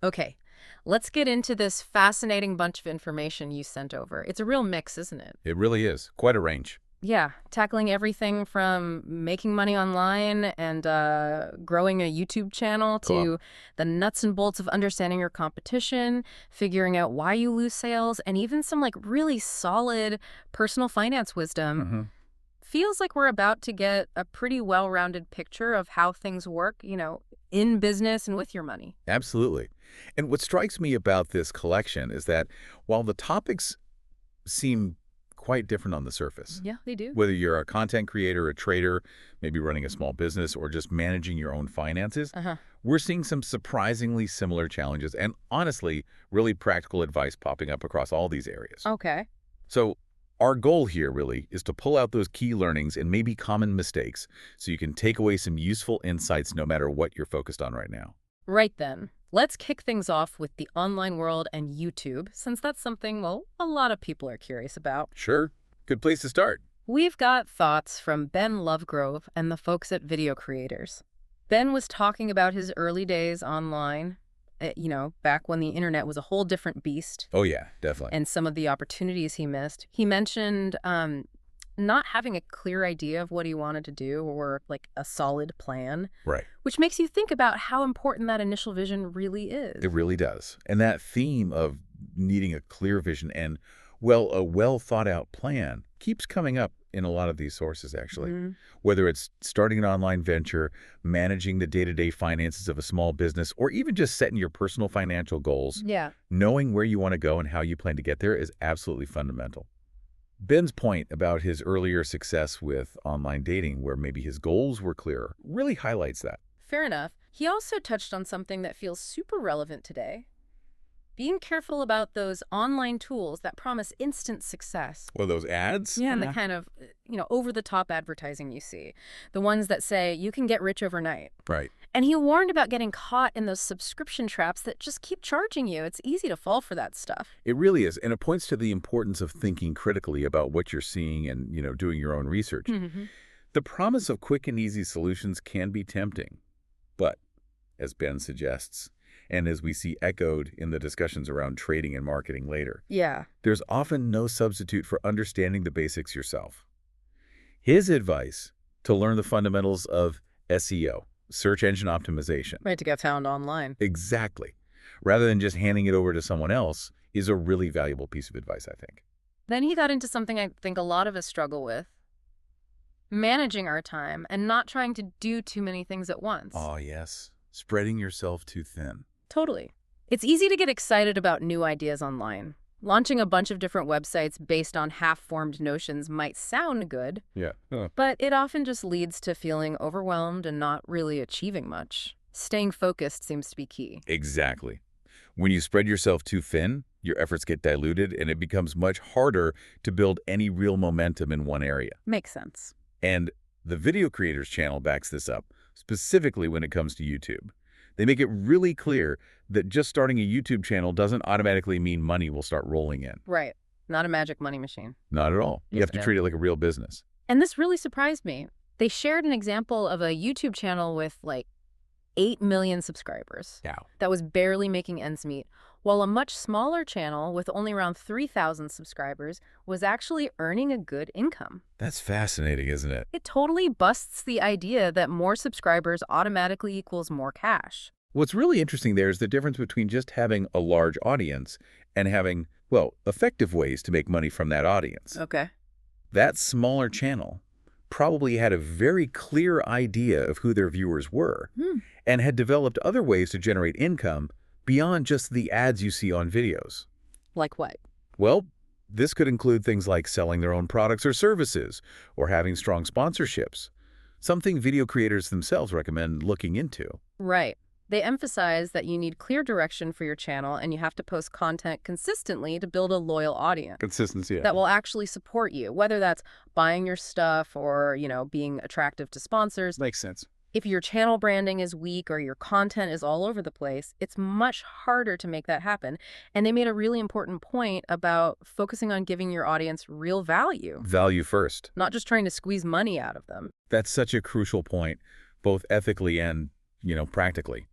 Okay, let's get into this fascinating bunch of information you sent over. It's a real mix, isn't it? It really is. Quite a range. Yeah, tackling everything from making money online and growing a YouTube channel Cool. to the nuts and bolts of understanding your competition, figuring out why you lose sales, and even some like really solid personal finance wisdom. hmm Feels like we're about to get a pretty well-rounded picture of how things work, in business and with your money. Absolutely. And what strikes me about this collection is that while the topics seem quite different on the surface, Yeah, they do. whether you're a content creator, a trader, maybe running a small business, or just managing your own finances, Uh-huh. we're seeing some surprisingly similar challenges and honestly, really practical advice popping up across all these areas. Okay. So our goal here really is to pull out those key learnings and maybe common mistakes so you can take away some useful insights no matter what you're focused on right now. Right then. Let's kick things off with the online world and YouTube, since that's something, well, a lot of people are curious about. Sure. Good place to start. We've got thoughts from Ben Lovegrove and the folks at Video Creators. Ben was talking about his early days online, back when the internet was a whole different beast, Oh yeah, definitely. and some of the opportunities he missed. He mentioned not having a clear idea of what he wanted to do or like a solid plan, Right. which makes you think about how important that initial vision really is. It really does. And that theme of needing a clear vision and, well, a well thought out plan keeps coming up in a lot of these sources, actually. Mhm. Whether it's starting an online venture, managing the day-to-day finances of a small business, or even just setting your personal financial goals, Yeah. knowing where you want to go and how you plan to get there is absolutely fundamental. Ben's point about his earlier success with online dating, where maybe his goals were clearer, really highlights that. Fair enough. He also touched on something that feels super relevant today. Being careful about those online tools that promise instant success. Well, those ads? Yeah, and the kind of, over-the-top advertising you see. The ones that say you can get rich overnight. Right. And he warned about getting caught in those subscription traps that just keep charging you. It's easy to fall for that stuff. It really is, and it points to the importance of thinking critically about what you're seeing and, doing your own research. Mm-hmm. The promise of quick and easy solutions can be tempting, but, as Ben suggests, and as we see echoed in the discussions around trading and marketing later, Yeah. there's often no substitute for understanding the basics yourself. His advice to learn the fundamentals of SEO, search engine optimization, Right, to get found online. exactly, rather than just handing it over to someone else, is a really valuable piece of advice, I think. Then he got into something I think a lot of us struggle with. Managing our time and not trying to do too many things at once. Oh, yes. Spreading yourself too thin. Totally. It's easy to get excited about new ideas online. Launching a bunch of different websites based on half-formed notions might sound good, Yeah. but it often just leads to feeling overwhelmed and not really achieving much. Staying focused seems to be key. Exactly. When you spread yourself too thin, your efforts get diluted and it becomes much harder to build any real momentum in one area. Makes sense. And the Video Creators channel backs this up, specifically when it comes to YouTube. They make it really clear that just starting a YouTube channel doesn't automatically mean money will start rolling in. Right. Not a magic money machine. Not at all. You Yes, have to it is. treat it like a real business. And this really surprised me. They shared an example of a YouTube channel with like 8 million subscribers Yeah. that was barely making ends meet, while a much smaller channel with only around 3,000 subscribers was actually earning a good income. That's fascinating, isn't it? It totally busts the idea that more subscribers automatically equals more cash. What's really interesting there is the difference between just having a large audience and having, well, effective ways to make money from that audience. Okay. That smaller channel probably had a very clear idea of who their viewers were and had developed other ways to generate income beyond just the ads you see on videos. Like what? Well, this could include things like selling their own products or services or having strong sponsorships, something video creators themselves recommend looking into. Right. They emphasize that you need clear direction for your channel and you have to post content consistently to build a loyal audience Consistency. that will actually support you, whether that's buying your stuff or, being attractive to sponsors. Makes sense. If your channel branding is weak or your content is all over the place, it's much harder to make that happen. And they made a really important point about focusing on giving your audience real value, Value first. not just trying to squeeze money out of them. That's such a crucial point, both ethically and, practically.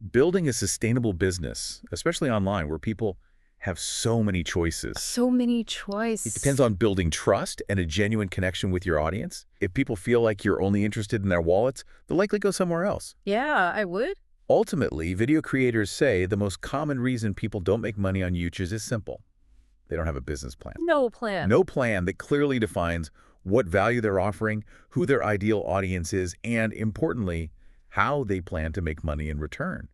Building a sustainable business, especially online where people have so many choices. So many It depends choice. on building trust and a genuine connection with your audience. If people feel like you're only interested in their wallets, they'll likely go somewhere else. Yeah, I would. Ultimately, video creators say the most common reason people don't make money on YouTube is simple. They don't have a business plan. No plan. No plan that clearly defines what value they're offering, who their ideal audience is, and importantly, how they plan to make money in return.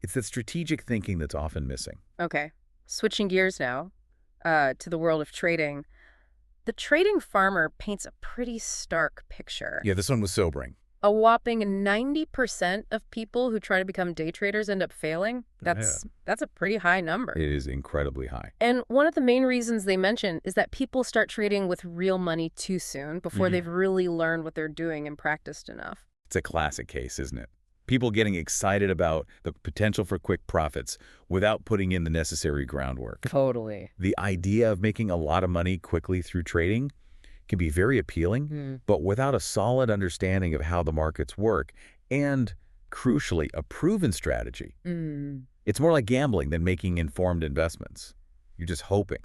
It's that strategic thinking that's often missing. Okay. Switching gears now to the world of trading. The trading farmer paints a pretty stark picture. Yeah, this one was sobering. A whopping 90% of people who try to become day traders end up failing. Yeah. That's a pretty high number. It is incredibly high. And one of the main reasons they mention is that people start trading with real money too soon before they've really learned what they're doing and practiced enough. It's a classic case, isn't it? People getting excited about the potential for quick profits without putting in the necessary groundwork. Totally. The idea of making a lot of money quickly through trading can be very appealing, but without a solid understanding of how the markets work and, crucially, a proven strategy, it's more like gambling than making informed investments. You're just hoping.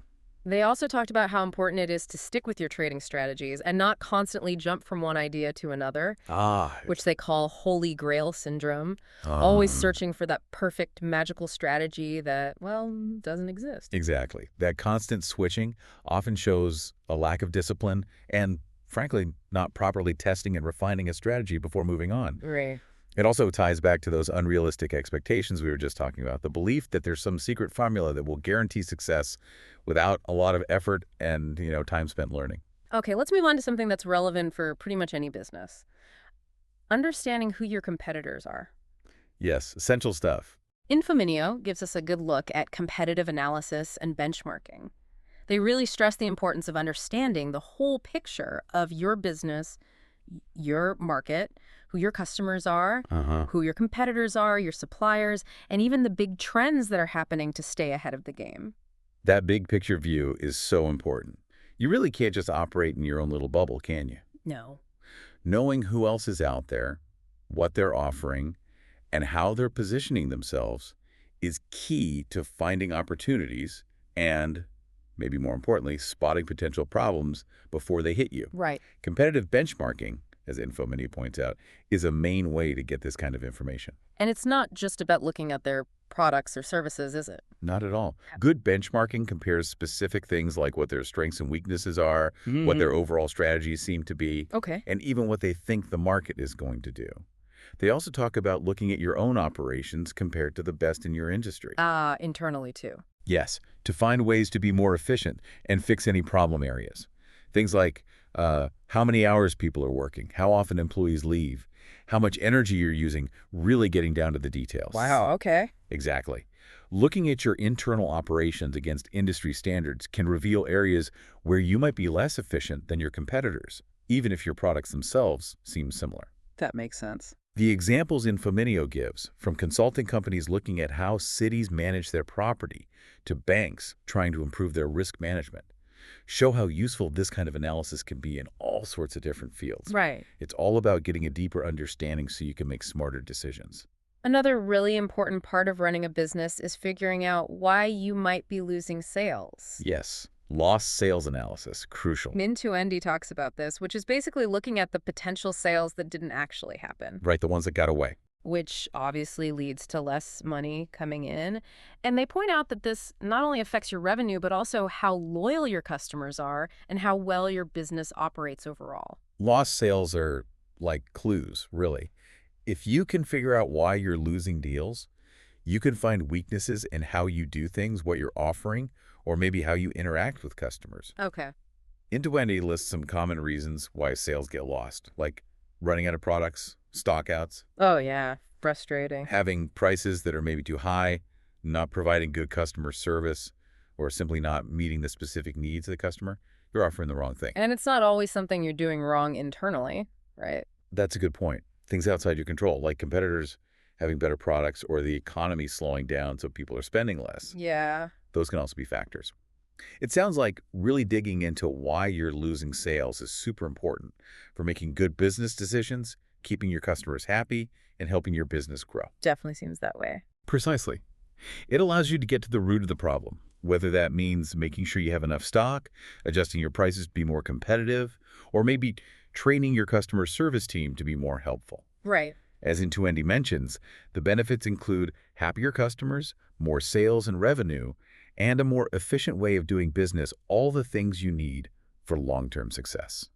They also talked about how important it is to stick with your trading strategies and not constantly jump from one idea to another, Ah, which they call holy grail syndrome, always searching for that perfect magical strategy that, well, doesn't exist. exactly. That constant switching often shows a lack of discipline and, frankly, not properly testing and refining a strategy before moving on. Right. It also ties back to those unrealistic expectations we were just talking about, the belief that there's some secret formula that will guarantee success without a lot of effort and, time spent learning. Okay, let's move on to something that's relevant for pretty much any business. Understanding who your competitors are. Yes, essential stuff. Infominio gives us a good look at competitive analysis and benchmarking. They really stress the importance of understanding the whole picture of your business, your market, who your customers are, who your competitors are, your suppliers, and even the big trends that are happening to stay ahead of the game. That big picture view is so important. You really can't just operate in your own little bubble, can you? No. Knowing who else is out there, what they're offering, and how they're positioning themselves is key to finding opportunities and, maybe more importantly, spotting potential problems before they hit you. Right. Competitive benchmarking, as Infomini points out, is a main way to get this kind of information. And it's not just about looking at their products or services, is it? Not at all. Good benchmarking compares specific things like what their strengths and weaknesses are, what their overall strategies seem to be, Okay. and even what they think the market is going to do. They also talk about looking at your own operations compared to the best in your industry. Internally too. Yes, to find ways to be more efficient and fix any problem areas. Things like how many hours people are working, how often employees leave, how much energy you're using, really getting down to the details. Wow, okay. Exactly. Looking at your internal operations against industry standards can reveal areas where you might be less efficient than your competitors, even if your products themselves seem similar. That makes sense. The examples Infominio gives, from consulting companies looking at how cities manage their property to banks trying to improve their risk management, show how useful this kind of analysis can be in all sorts of different fields. Right. It's all about getting a deeper understanding so you can make smarter decisions. Another really important part of running a business is figuring out why you might be losing sales. Yes, lost sales analysis, crucial. Min2 Endy talks about this, which is basically looking at the potential sales that didn't actually happen, Right, the ones that got away. which obviously leads to less money coming in. And they point out that this not only affects your revenue, but also how loyal your customers are and how well your business operates overall. Lost sales are like clues, really. If you can figure out why you're losing deals, you can find weaknesses in how you do things, what you're offering, or maybe how you interact with customers. Okay. Intuendy lists some common reasons why sales get lost, like running out of products, stockouts, Oh, yeah. Frustrating. having prices that are maybe too high, not providing good customer service, or simply not meeting the specific needs of the customer. You're offering the wrong thing. And it's not always something you're doing wrong internally, right? That's a good point. Things outside your control, like competitors having better products or the economy slowing down so people are spending less. Yeah. Those can also be factors. It sounds like really digging into why you're losing sales is super important for making good business decisions keeping your customers happy and helping your business grow. Definitely seems that way. Precisely. It allows you to get to the root of the problem, whether that means making sure you have enough stock, adjusting your prices to be more competitive, or maybe training your customer service team to be more helpful. Right. As Intuendi mentions, the benefits include happier customers, more sales and revenue, and a more efficient way of doing business, all the things you need for long-term success.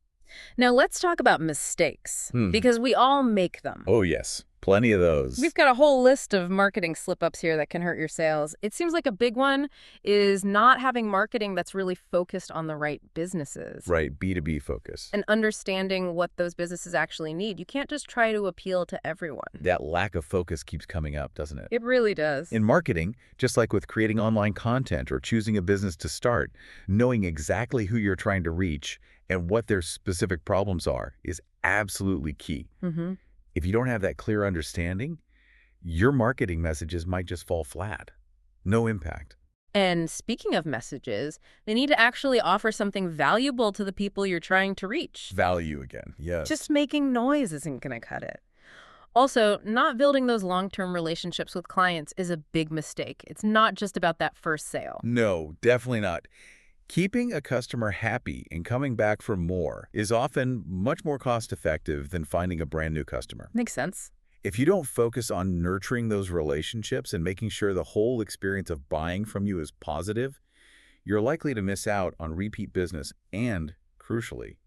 Now let's talk about mistakes, because we all make them. Oh, yes. Plenty of those. We've got a whole list of marketing slip-ups here that can hurt your sales. It seems like a big one is not having marketing that's really focused on the right businesses. Right, B2B focus. And understanding what those businesses actually need. You can't just try to appeal to everyone. That lack of focus keeps coming up, doesn't it? It really does. In marketing, just like with creating online content or choosing a business to start, knowing exactly who you're trying to reach and what their specific problems are is absolutely key. If you don't have that clear understanding, your marketing messages might just fall flat. No impact. And speaking of messages, they need to actually offer something valuable to the people you're trying to reach. Value again, yes. Just making noise isn't going to cut it. Also, not building those long-term relationships with clients is a big mistake. It's not just about that first sale. No, definitely not. Keeping a customer happy and coming back for more is often much more cost-effective than finding a brand new customer. Makes sense. If you don't focus on nurturing those relationships and making sure the whole experience of buying from you is positive, you're likely to miss out on repeat business and, crucially,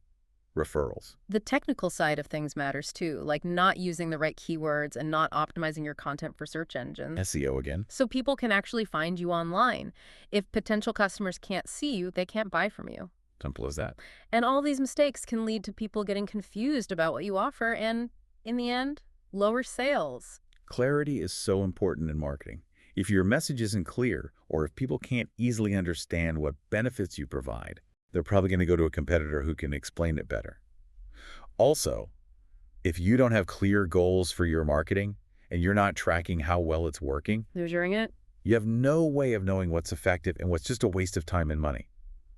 referrals. The technical side of things matters too, like not using the right keywords and not optimizing your content for search engines. SEO again. So people can actually find you online. If potential customers can't see you, they can't buy from you. Simple as that. And all these mistakes can lead to people getting confused about what you offer and, in the end, lower sales. Clarity is so important in marketing. If your message isn't clear, or if people can't easily understand what benefits you provide, they're probably going to go to a competitor who can explain it better. Also, if you don't have clear goals for your marketing and you're not tracking how well it's working, Measuring it? you have no way of knowing what's effective and what's just a waste of time and money.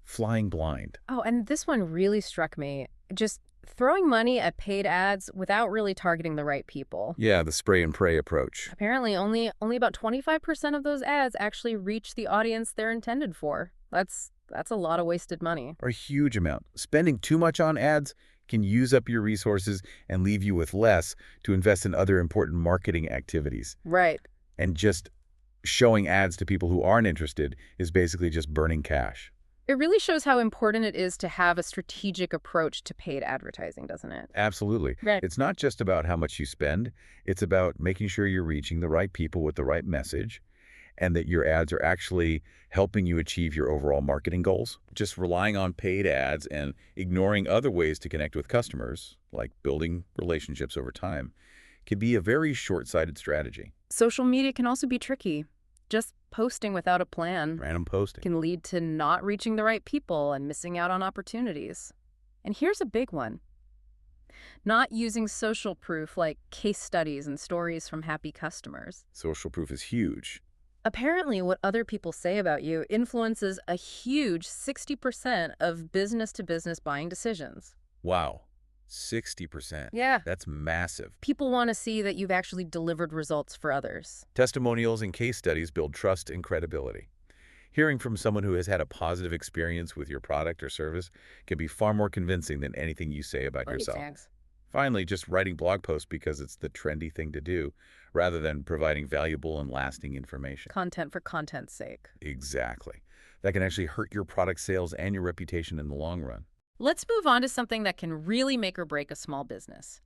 Flying blind. Oh, and this one really struck me. Just throwing money at paid ads without really targeting the right people. Yeah, the spray and pray approach. Apparently, only about 25% of those ads actually reach the audience they're intended for. That's a lot of wasted money. Or a huge amount. Spending too much on ads can use up your resources and leave you with less to invest in other important marketing activities. Right. And just showing ads to people who aren't interested is basically just burning cash. It really shows how important it is to have a strategic approach to paid advertising, doesn't it? Absolutely. Right. It's not just about how much you spend. It's about making sure you're reaching the right people with the right message and that your ads are actually helping you achieve your overall marketing goals. Just relying on paid ads and ignoring other ways to connect with customers, like building relationships over time, can be a very short-sighted strategy. Social media can also be tricky. Just posting without a plan Random posting. can lead to not reaching the right people and missing out on opportunities. And here's a big one. Not using social proof like case studies and stories from happy customers. Social proof is huge. Apparently, what other people say about you influences a huge 60% of business-to-business buying decisions. Wow. 60%. Yeah. That's massive. People want to see that you've actually delivered results for others. Testimonials and case studies build trust and credibility. Hearing from someone who has had a positive experience with your product or service can be far more convincing than anything you say about yourself. Thanks. Finally, just writing blog posts because it's the trendy thing to do, rather than providing valuable and lasting information. Content for content's sake. Exactly. That can actually hurt your product sales and your reputation in the long run. Let's move on to something that can really make or break a small business.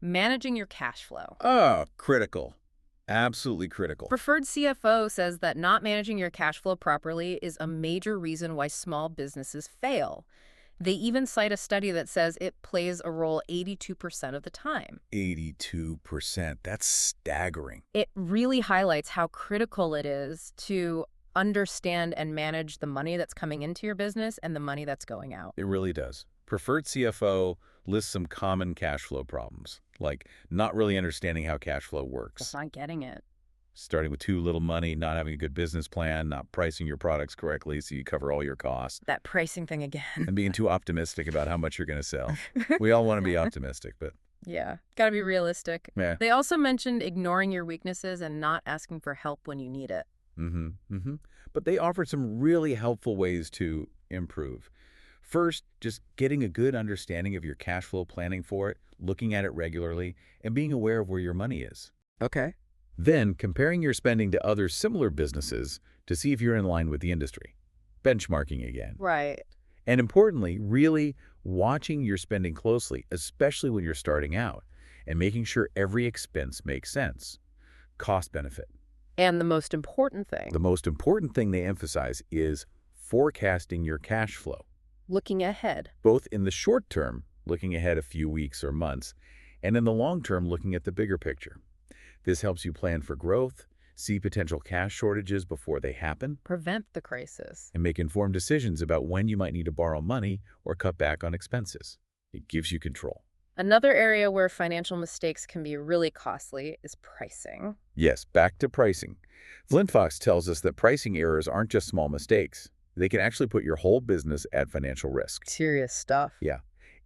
Managing your cash flow. Oh, critical. Absolutely critical. Preferred CFO says that not managing your cash flow properly is a major reason why small businesses fail. They even cite a study that says it plays a role 82% of the time. 82%. That's staggering. It really highlights how critical it is to understand and manage the money that's coming into your business and the money that's going out. It really does. Preferred CFO lists some common cash flow problems, like not really understanding how cash flow works. Just not getting it. Starting with too little money, not having a good business plan, not pricing your products correctly so you cover all your costs, That pricing thing again. and being too optimistic about how much you're going to sell. We all want to be optimistic, but Yeah, gotta be realistic. Yeah. They also mentioned ignoring your weaknesses and not asking for help when you need it. Mm-hmm. Mm-hmm. But they offered some really helpful ways to improve. First, just getting a good understanding of your cash flow, planning for it, looking at it regularly, and being aware of where your money is. Okay. Then, comparing your spending to other similar businesses to see if you're in line with the industry. Benchmarking again. Right. And importantly, really watching your spending closely, especially when you're starting out, and making sure every expense makes sense. Cost benefit. And the most important The thing, most important thing they emphasize is forecasting your cash flow, looking ahead. both in the short term, looking ahead a few weeks or months, and in the long term, looking at the bigger picture. This helps you plan for growth, see potential cash shortages before they happen, Prevent the crisis. and make informed decisions about when you might need to borrow money or cut back on expenses. It gives you control. Another area where financial mistakes can be really costly is pricing. Yes, back to pricing. Flint Fox tells us that pricing errors aren't just small mistakes. They can actually put your whole business at financial risk. Serious stuff. Yeah.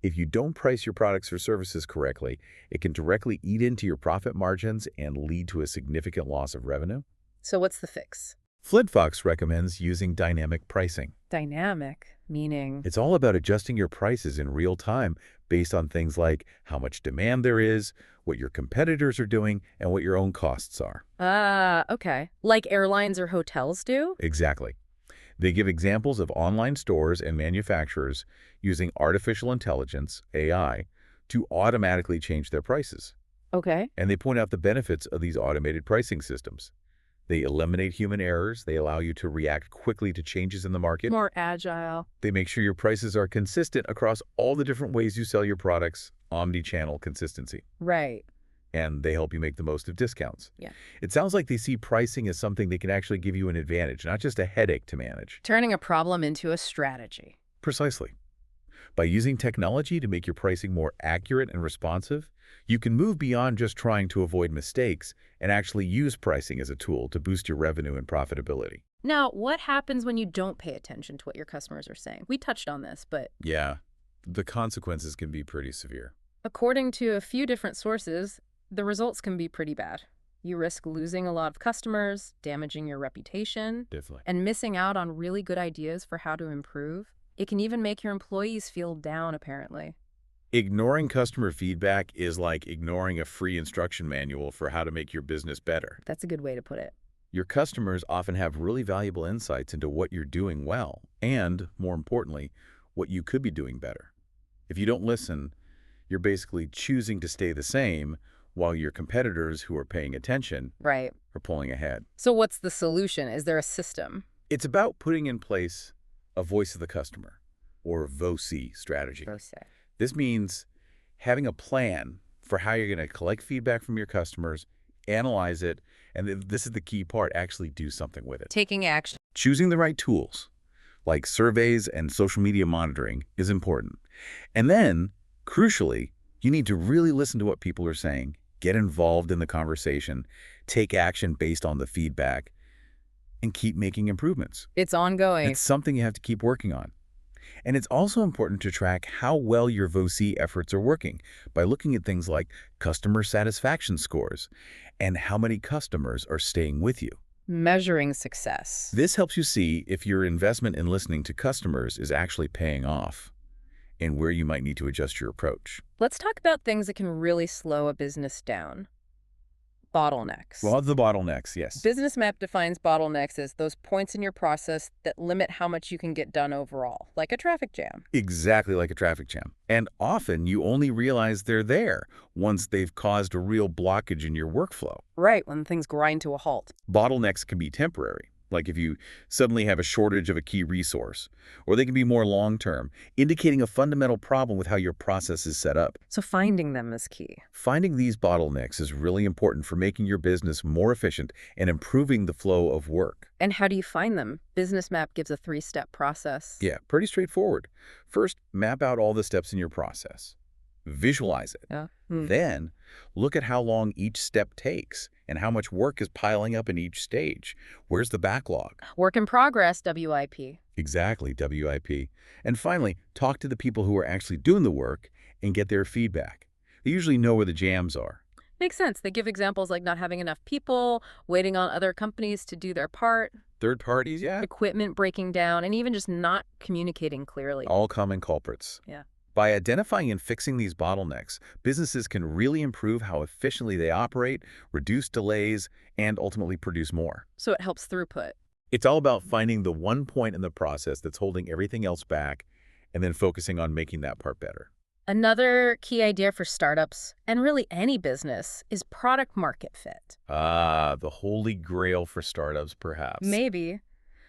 If you don't price your products or services correctly, it can directly eat into your profit margins and lead to a significant loss of revenue. So what's the fix? Flint Fox recommends using dynamic pricing. Dynamic, meaning It's all about adjusting your prices in real time based on things like how much demand there is, what your competitors are doing, and what your own costs are. okay. Like airlines or hotels do? Exactly. They give examples of online stores and manufacturers using artificial intelligence, AI, to automatically change their prices. Okay. And they point out the benefits of these automated pricing systems. They eliminate human errors. They allow you to react quickly to changes in the market. More agile. They make sure your prices are consistent across all the different ways you sell your products, omni-channel consistency. Right. And they help you make the most of discounts. Yeah. It sounds like they see pricing as something that can actually give you an advantage, not just a headache to manage. Turning a problem into a strategy. Precisely. By using technology to make your pricing more accurate and responsive, you can move beyond just trying to avoid mistakes and actually use pricing as a tool to boost your revenue and profitability. Now, what happens when you don't pay attention to what your customers are saying? We touched on this, but Yeah, the consequences can be pretty severe. according to a few different sources, the results can be pretty bad. You risk losing a lot of customers, damaging your reputation, Definitely. and missing out on really good ideas for how to improve. It can even make your employees feel down, apparently. Ignoring customer feedback is like ignoring a free instruction manual for how to make your business better. That's a good way to put it. Your customers often have really valuable insights into what you're doing well and, more importantly, what you could be doing better. If you don't listen, you're basically choosing to stay the same while your competitors who are paying attention Right. are pulling ahead. So what's the solution? Is there a system? It's about putting in place a voice of the customer, or VOC strategy. This means having a plan for how you're going to collect feedback from your customers, analyze it, and this is the key part, actually do something with it. Taking action. Choosing the right tools, like surveys and social media monitoring, is important. And then, crucially, you need to really listen to what people are saying, get involved in the conversation, take action based on the feedback, and keep making improvements. It's ongoing. It's something you have to keep working on. And it's also important to track how well your VOC efforts are working by looking at things like customer satisfaction scores and how many customers are staying with you. Measuring success. This helps you see if your investment in listening to customers is actually paying off and where you might need to adjust your approach. Let's talk about things that can really slow a business down. Bottlenecks. Well, the bottlenecks, yes. Business Map defines bottlenecks as those points in your process that limit how much you can get done overall, like a traffic jam. Exactly like a traffic jam. And often you only realize they're there once they've caused a real blockage in your workflow. Right, when things grind to a halt. Bottlenecks can be temporary, like if you suddenly have a shortage of a key resource, or they can be more long-term, indicating a fundamental problem with how your process is set up. So finding them is key. Finding these bottlenecks is really important for making your business more efficient and improving the flow of work. And how do you find them? Business Map gives a 3-step process. Yeah, pretty straightforward. First, map out all the steps in your process. Visualize it. Yeah. Then, look at how long each step takes and how much work is piling up in each stage. Where's the backlog? Work in progress, WIP. Exactly, WIP. And finally, talk to the people who are actually doing the work and get their feedback. They usually know where the jams are. Makes sense. They give examples like not having enough people, waiting on other companies to do their part, Third parties, yeah, equipment breaking down, and even just not communicating clearly. all common culprits. Yeah. By identifying and fixing these bottlenecks, businesses can really improve how efficiently they operate, reduce delays, and ultimately produce more. So it helps throughput. It's all about finding the one point in the process that's holding everything else back and then focusing on making that part better. Another key idea for startups, and really any business, is product market fit. Ah, the holy grail for startups, perhaps. Maybe.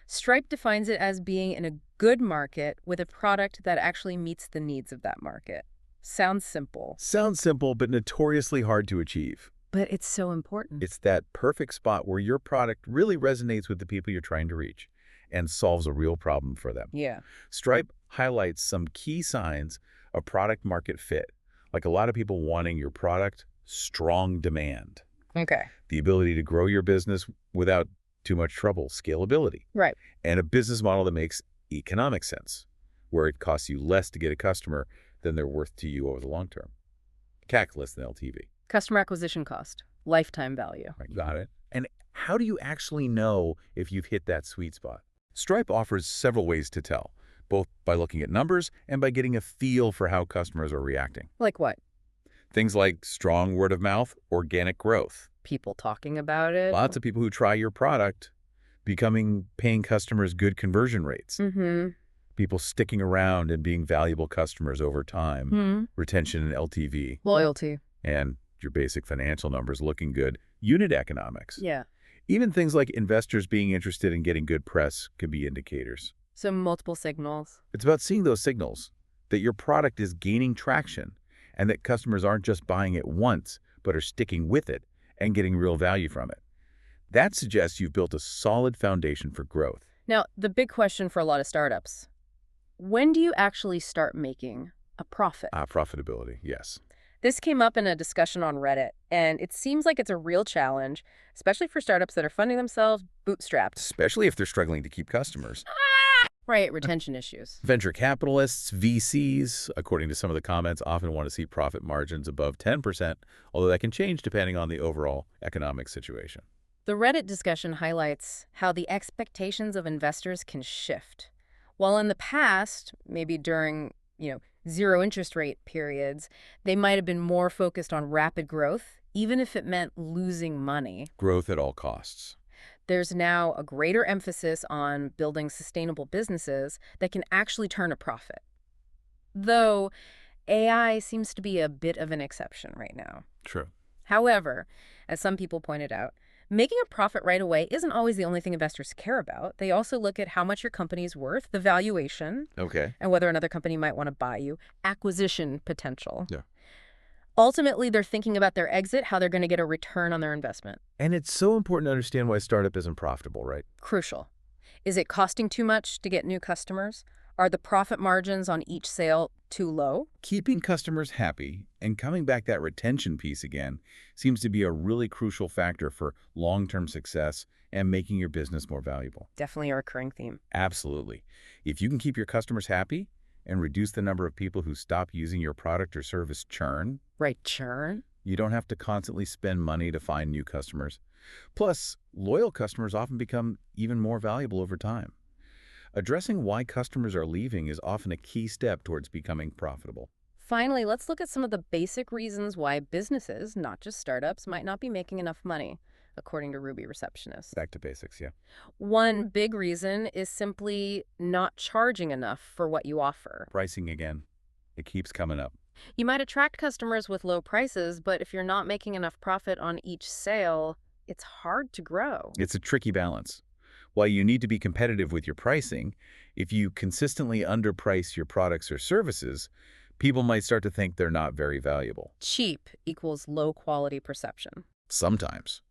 Stripe defines it as being in a good market with a product that actually meets the needs of that market. Sounds simple, Sounds simple, but notoriously hard to achieve. but it's so important. It's that perfect spot where your product really resonates with the people you're trying to reach and solves a real problem for them. Yeah. Stripe highlights some key signs of product market fit, like a lot of people wanting your product, strong demand, Okay. the ability to grow your business without too much trouble, scalability, Right. and a business model that makes economic sense, where it costs you less to get a customer than they're worth to you over the long term. CAC less than LTV. Customer acquisition cost, lifetime value. Right, got it. And how do you actually know if you've hit that sweet spot? Stripe offers several ways to tell, both by looking at numbers and by getting a feel for how customers are reacting. Like what? Things like strong word of mouth, organic growth. People talking about it? Lots of people who try your product becoming paying customers, good conversion rates. Mm-hmm. People sticking around and being valuable customers over time. Hmm. Retention and LTV. Loyalty. And your basic financial numbers looking good. Unit economics. Yeah. Even things like investors being interested in getting good press can be indicators. So multiple signals. It's about seeing those signals, that your product is gaining traction and that customers aren't just buying it once, but are sticking with it and getting real value from it. That suggests you've built a solid foundation for growth. Now, the big question for a lot of startups, when do you actually start making a profit? Profitability, yes. This came up in a discussion on Reddit, and it seems like it's a real challenge, especially for startups that are funding themselves bootstrapped. Especially if they're struggling to keep customers. Right, retention issues. Venture capitalists, VCs, according to some of the comments, often want to see profit margins above 10%, although that can change depending on the overall economic situation. The Reddit discussion highlights how the expectations of investors can shift. While in the past, maybe during, zero interest rate periods, they might have been more focused on rapid growth, even if it meant losing money. Growth at all costs. There's now a greater emphasis on building sustainable businesses that can actually turn a profit. Though AI seems to be a bit of an exception right now. True. However, as some people pointed out, making a profit right away isn't always the only thing investors care about. They also look at how much your company is worth, the valuation, Okay. and whether another company might want to buy you, acquisition potential. Yeah. Ultimately, they're thinking about their exit, how they're going to get a return on their investment. And it's so important to understand why startup isn't profitable, right? Crucial. Is it costing too much to get new customers? Are the profit margins on each sale too low? Keeping customers happy and coming back that retention piece again seems to be a really crucial factor for long-term success and making your business more valuable. Definitely a recurring theme. Absolutely. If you can keep your customers happy and reduce the number of people who stop using your product or service churn, Right, churn? you don't have to constantly spend money to find new customers. Plus, loyal customers often become even more valuable over time. Addressing why customers are leaving is often a key step towards becoming profitable. Finally, let's look at some of the basic reasons why businesses, not just startups, might not be making enough money, according to Ruby Receptionist. Back to basics, yeah. One big reason is simply not charging enough for what you offer. Pricing again. It keeps coming up. You might attract customers with low prices, but if you're not making enough profit on each sale, it's hard to grow. It's a tricky balance. While you need to be competitive with your pricing, if you consistently underprice your products or services, people might start to think they're not very valuable. Cheap equals low quality perception. Sometimes.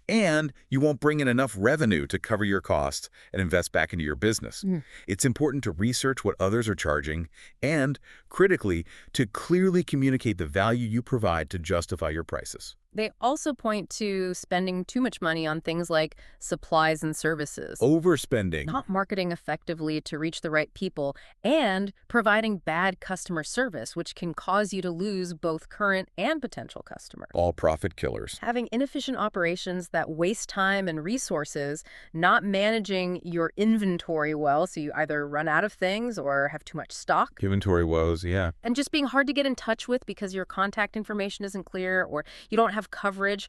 And you won't bring in enough revenue to cover your costs and invest back into your business. It's important to research what others are charging and, critically, to clearly communicate the value you provide to justify your prices. They also point to spending too much money on things like supplies and services, Overspending. not marketing effectively to reach the right people, and providing bad customer service, which can cause you to lose both current and potential customers. All profit killers. Having inefficient operations that waste time and resources, not managing your inventory well, so you either run out of things or have too much stock, Inventory woes, yeah. and just being hard to get in touch with because your contact information isn't clear or you don't have coverage.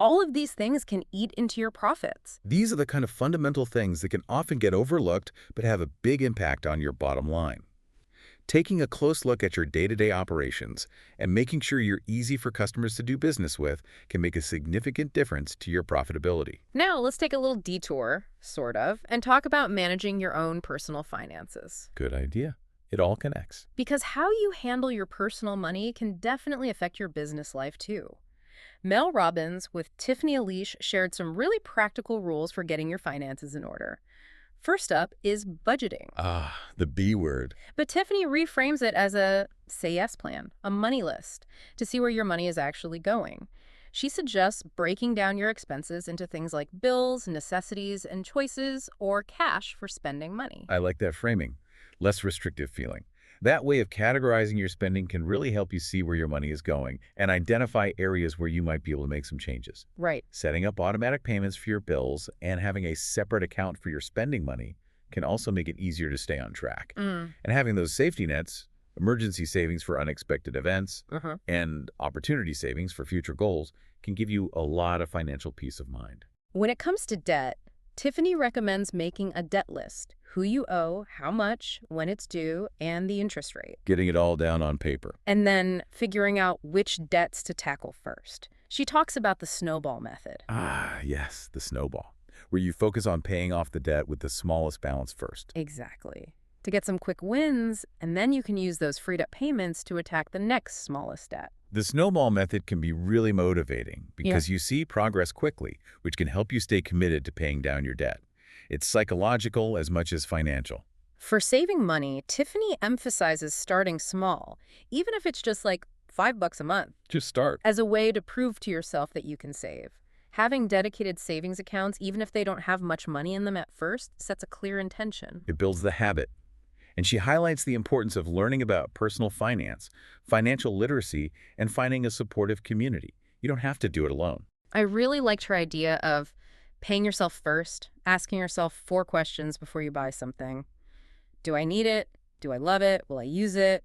All of these things can eat into your profits. These are the kind of fundamental things that can often get overlooked but have a big impact on your bottom line. Taking a close look at your day-to-day operations and making sure you're easy for customers to do business with can make a significant difference to your profitability. Now, let's take a little detour, sort of, and talk about managing your own personal finances. Good idea. It all connects. Because how you handle your personal money can definitely affect your business life, too. Mel Robbins with Tiffany Alish shared some really practical rules for getting your finances in order. First up is budgeting. Ah, the B word. But Tiffany reframes it as a say yes plan, a money list, to see where your money is actually going. She suggests breaking down your expenses into things like bills, necessities, and choices, or cash for spending money. I like that framing. Less restrictive feeling. That way of categorizing your spending can really help you see where your money is going and identify areas where you might be able to make some changes. Right. Setting up automatic payments for your bills and having a separate account for your spending money can also make it easier to stay on track. And having those safety nets, emergency savings for unexpected events, and opportunity savings for future goals can give you a lot of financial peace of mind. When it comes to debt, Tiffany recommends making a debt list: who you owe, how much, when it's due, and the interest rate. Getting it all down on paper. And then figuring out which debts to tackle first. She talks about the snowball method. Ah, yes, the snowball, where you focus on paying off the debt with the smallest balance first. Exactly. To get some quick wins, and then you can use those freed up payments to attack the next smallest debt. The snowball method can be really motivating because you see progress quickly, which can help you stay committed to paying down your debt. It's psychological as much as financial. For saving money, Tiffany emphasizes starting small, even if it's just like $5 a month, Just start. as a way to prove to yourself that you can save. Having dedicated savings accounts, even if they don't have much money in them at first, sets a clear intention. It builds the habit. And she highlights the importance of learning about personal finance, financial literacy, and finding a supportive community. You don't have to do it alone. I really liked her idea of paying yourself first, asking yourself 4 questions before you buy something. Do I need it? Do I love it? Will I use it?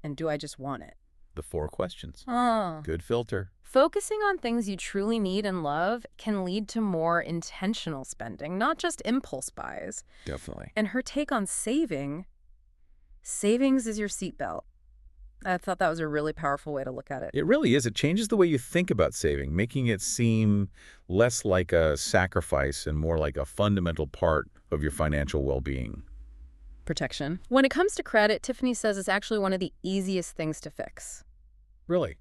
And do I just want it? The 4 questions. Oh. Good filter. Focusing on things you truly need and love can lead to more intentional spending, not just impulse buys. Definitely. And her take on savings is your seatbelt. I thought that was a really powerful way to look at it. It really is. It changes the way you think about saving, making it seem less like a sacrifice and more like a fundamental part of your financial well-being. Protection. When it comes to credit, Tiffany says it's actually one of the easiest things to fix. Really?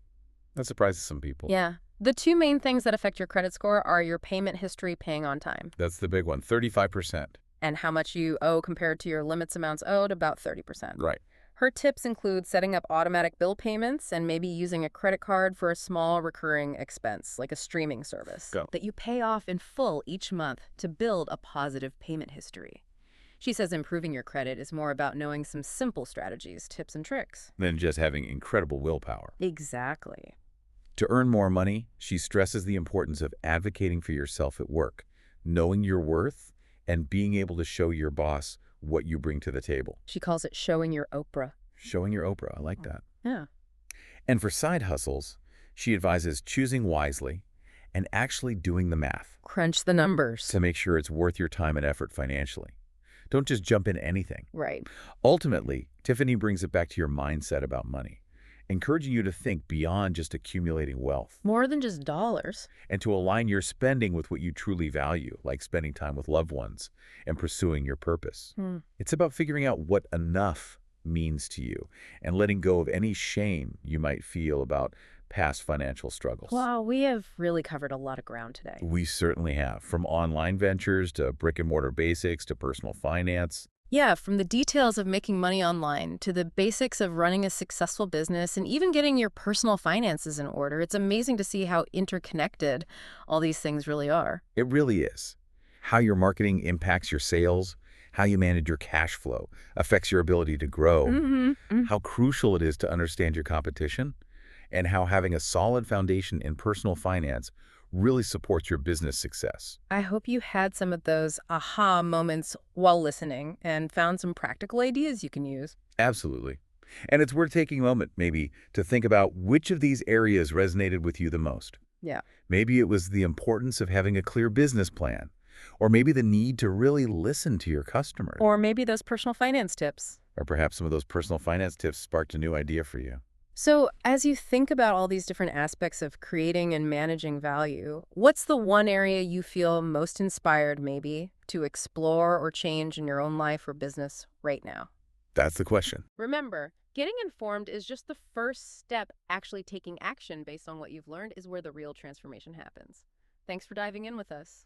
That surprises some people. Yeah. The 2 main things that affect your credit score are your payment history paying on time, That's the big one, 35%. and how much you owe compared to your limits amounts owed, about 30%. Right. Her tips include setting up automatic bill payments and maybe using a credit card for a small recurring expense, like a streaming service, that you pay off in full each month to build a positive payment history. She says improving your credit is more about knowing some simple strategies, tips, and tricks. Than just having incredible willpower. Exactly. To earn more money, she stresses the importance of advocating for yourself at work, knowing your worth, and being able to show your boss what you bring to the table. She calls it showing your Oprah. Showing your Oprah. I like that. Yeah. And for side hustles, she advises choosing wisely and actually doing the math Crunch the numbers. to make sure it's worth your time and effort financially. Don't just jump in anything. Right. Ultimately, Tiffany brings it back to your mindset about money, encouraging you to think beyond just accumulating wealth More than just dollars. and to align your spending with what you truly value, like spending time with loved ones and pursuing your purpose. It's about figuring out what enough means to you and letting go of any shame you might feel about past financial struggles. Wow, we have really covered a lot of ground today. We certainly have, from online ventures to brick-and-mortar basics to personal finance. Yeah, from the details of making money online to the basics of running a successful business and even getting your personal finances in order, it's amazing to see how interconnected all these things really are. It really is. How your marketing impacts your sales, how you manage your cash flow, affects your ability to grow, Mm-hmm. how crucial it is to understand your competition, and how having a solid foundation in personal finance really supports your business success. I hope you had some of those aha moments while listening and found some practical ideas you can use. Absolutely. And it's worth taking a moment, maybe, to think about which of these areas resonated with you the most. Yeah. Maybe it was the importance of having a clear business plan, or maybe the need to really listen to your customers, Or maybe those personal finance tips. or perhaps some of those personal finance tips sparked a new idea for you. So, as you think about all these different aspects of creating and managing value, what's the one area you feel most inspired, maybe, to explore or change in your own life or business right now? That's the question. Remember, getting informed is just the first step. Actually taking action based on what you've learned is where the real transformation happens. Thanks for diving in with us.